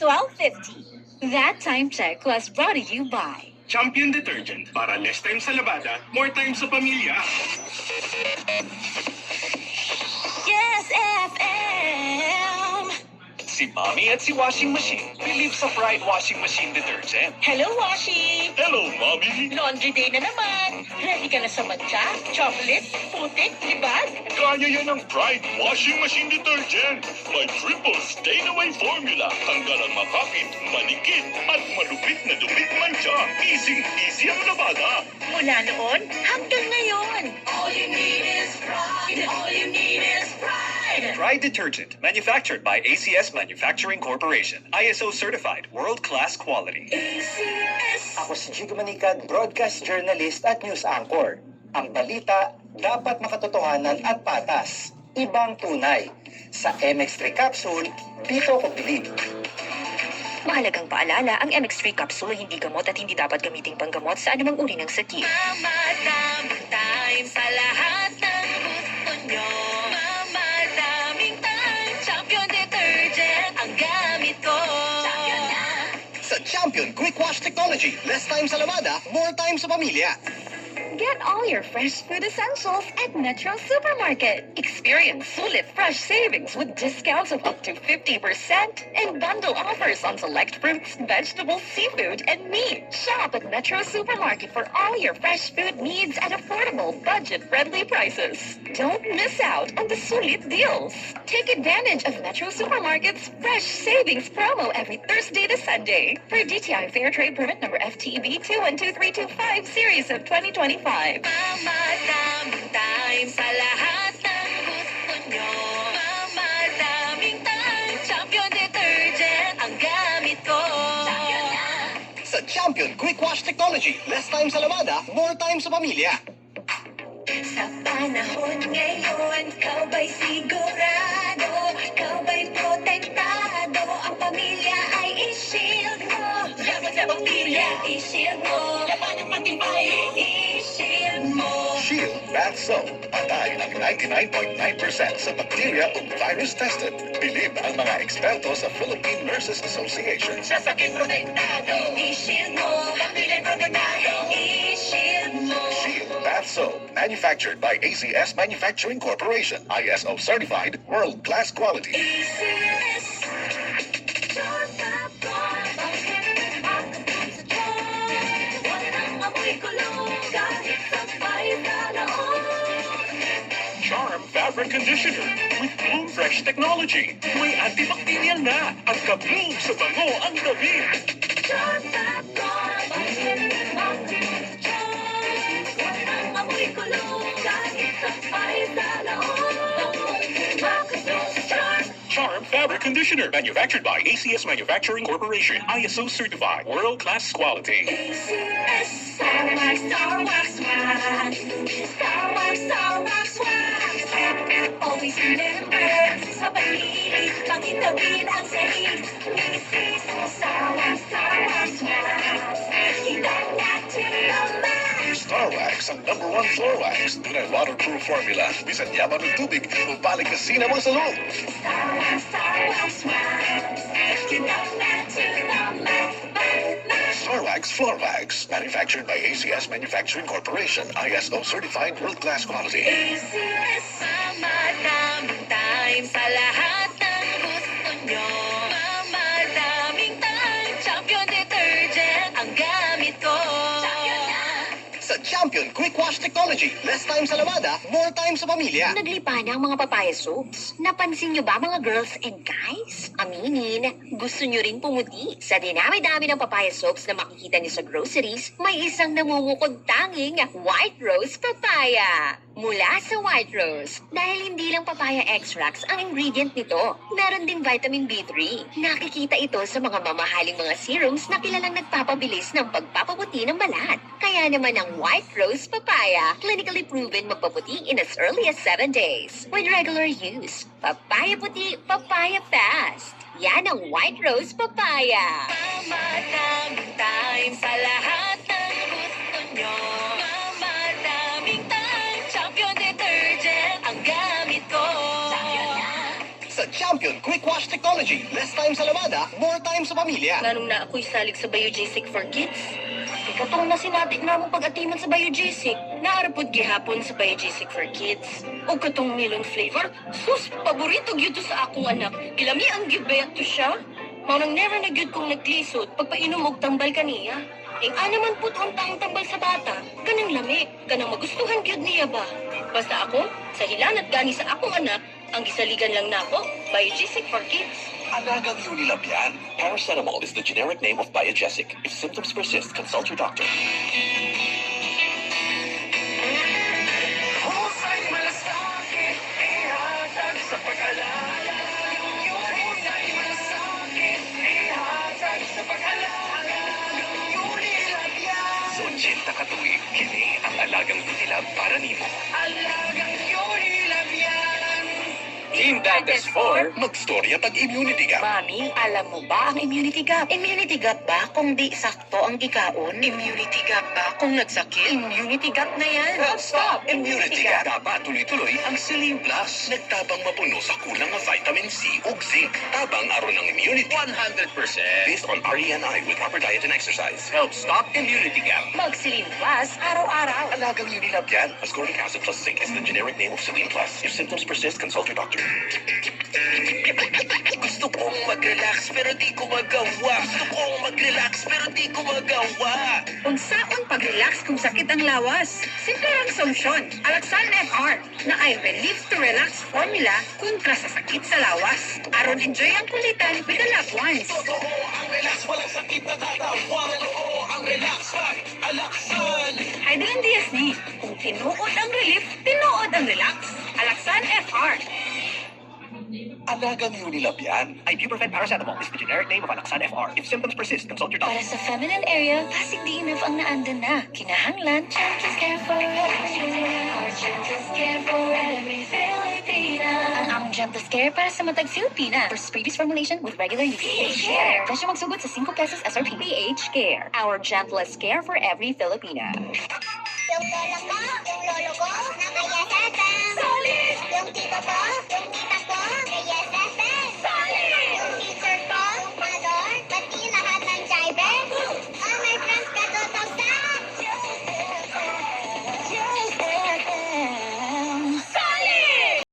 12:50. That time check was brought to you by Champion Detergent. Para less time sa labada, more time sa pamilya. Yes FM. Si Mommy at si Washing Machine believe sa Pride Washing Machine Detergent. Hello, Washi! Hello, Mommy! Laundry day na naman. Ready ka na sa mancha, chocolate, putik, libag? Kaya yan ang Pride Washing Machine Detergent. May triple stain-away formula. Tanggal ang makapit, manikit, at malupit na dumit mancha. Easy ang labada. Mula noon hanggang ngayon. All you need is pride. All you need is pride. Pride Detergent, manufactured by ACS Manufacturing Corporation. ISO certified, world-class quality. ACS. Ako si Chico Manicad, broadcast journalist at news anchor. Ang balita dapat makatotohanan at patas. Ibang tunay. Sa MX3 Capsule, dito ko believe. Mahalagang paalala, ang MX3 capsule ay hindi gamot at hindi dapat gamiting panggamot sa anumang uri ng sakit. Mamadaming time sa lahat ng gusto nyo. Mamadaming time, Champion Detergent ang gamit ko. Champion na! Sa Champion Quick Wash Technology, less time sa lamada, more time sa pamilya. Get all your fresh food essentials at Metro Supermarket. Experience Sulit Fresh savings with discounts of up to 50% and bundle offers on select fruits, vegetables, seafood, and meat. Shop at Metro Supermarket for all your fresh food needs at affordable, budget-friendly prices. Don't miss out on the Sulit deals. Take advantage of Metro Supermarket's Fresh Savings promo every Thursday to Sunday. For DTI Fair Trade Permit number FTEB 212325 series of 2025. Mamadaming time sa lahat ng gusto nyo. Mamadaming time, Champion Detergent ang gamit ko. Champion na! Sa Champion Quick Wash Technology, less time sa lamada, more time sa pamilya. Sa panahon ngayon, ikaw ba'y sigurado? Ikaw ba'y protektado? Ang pamilya ay i-shield mo. Laban sa bakterya, i-shield mo. Laban ang matibay, i-shield mo. Shield Bath Soap. Patay ang 99.9% sa bacteria o virus tested. Bilib ang mga eksperto sa Philippine Nurses Association. Sa sakit protektado, i-shield mo. Pamilya protektado, i-shield mo. Shield Bath Soap. Manufactured by ACS Manufacturing Corporation. ISO certified, world-class quality. ACS. Charm Fabric Conditioner with Bloom Fresh Technology. May antibacterial na at ka-bloom sa bango ang damit. Charm Fabric Conditioner, manufactured by ACS Manufacturing Corporation. ISO certified, world-class quality. Always remember, sa pag-ibig, pag-itawid ang sahig. Misis, Star Wax, Hidang natin ang max. Star Wax ang #1 floor wax. Tunay waterproof formula. Bisan yaman ng tubig, bubalik na sinama sa loob. Star Wax, Hidang natin ang max. Star Wax Floor Wax. Manufactured by ACS Manufacturing Corporation. ISO certified, world-class quality. ACS, mamadaming time sa lahat ng gusto nyo. Mamadaming time, Champion Detergent ang gamit ko. Champion na! Sa Champion Quick Wash Technology, less time sa lamada, more time sa pamilya. Naglipa na ang mga papaya soaps. Napansin nyo ba mga girls and guys? Aminin, gusto nyo rin pumuti. Sa dinami-dami ng papaya soaps na makikita nyo sa groceries, may isang namumukod tanging White Rose Papaya. Mula sa White Rose, dahil hindi lang papaya extracts ang ingredient nito, meron din vitamin B3. Nakikita ito sa mga mamahaling mga serums na kilalang nagpapabilis ng pagpapaputi ng balat. Kaya naman ang White Rose Papaya, clinically proven magpaputi in as early as 7 days. With regular use, papaya puti, papaya fast. Yan ang White Rose Papaya. Mamadaming time sa lahat ng gusto nyo. Mamadaming time, Champion Detergent ang gamit ko. Champion na! Sa Champion Quick Wash Technology. Less time sa labada, more time sa pamilya. Nganong na ako'y salig sa Biogesic for Kids. Ikatong na sinati na mong pag-atiman sa Biogesic. Naarapod gihapon sa Biogesic for Kids. O katong melon flavor, sus, paborito gyud to sa akong anak. Ilami ang gibet to siya. Maunang never na gyud kong naglisod pagpainom og tambal kaniya. Ana man pud untang tambal sa bata, kanang lami, kanang magustuhan gyud niya ba? Basta ako, sa hilanat gani sa akong anak, ang gisaligan lang nako, Biogesic for Kids. Alagang Unilab yan. Paracetamol is the generic name of Biogesic. If symptoms persist, consult your doctor. Husay malasakit, ihatag sa pag-alala. Husay malasakit, ihatag sa pag-alala. Unilab yan. Sa 80 katuig, kini ang Alagang Unilab para nimo. Alagang Unilab yan. Team Dantes 4, magstorya tag-immunity ka. Mami, alam mo ba ang immunity gap? Immunity gap ba kung di sakto ang gikaon? Immunity gap ba kung nagsakit? Immunity gap na yan. Stop! Immunity ka. Dapat tuloy-tuloy ang Celine Plus. Nagtabang mapuno sa kulang na vitamin C ug zinc. Tabang aron ng immunity. 100%. Based on RENI with proper diet and exercise. Help stop immunity gap. Mag-Celine Plus araw-araw. Alagang Unilab yan. Ascorbic acid plus zinc is the generic name of Celine Plus. If symptoms persist, consult your doctor. Gusto kong mag-relax pero di ko magawa. Gusto kong mag-relax pero di ko magawa. Unsaon pag-relax kung sakit ang lawas? Simple ang solusyon. Alaxan FR na ay Relief to Relax formula kontra sa sakit sa lawas. Aron enjoy ang kulitan with the loved ones. Totoo ang relax, walang sakit na tatawa. Totoo ang relax, Alaxan. Heidelin Diaz ni. Kung tinuod ang relief, tinuod ang relax. Alaxan FR. Alagang Unilab yan. Ibuprofen paracetamol is the generic name of Alaxan FR. If symptoms persist, consult your doctor. Para sa feminine area, pasig di enough ang naandan na. Kinahanglan, Gentle Care for every Filipina. Ang Gentle Care para sa matag Filipina. For previous formulation with regular use. PH Care. Presyo magsugot sa 5 pesos SRP. PH Care. Our gentlest care for every Filipina. Yung lolo ko, nakayasatan. Solid! Yung tito ko, yung tita ko, kayasatan.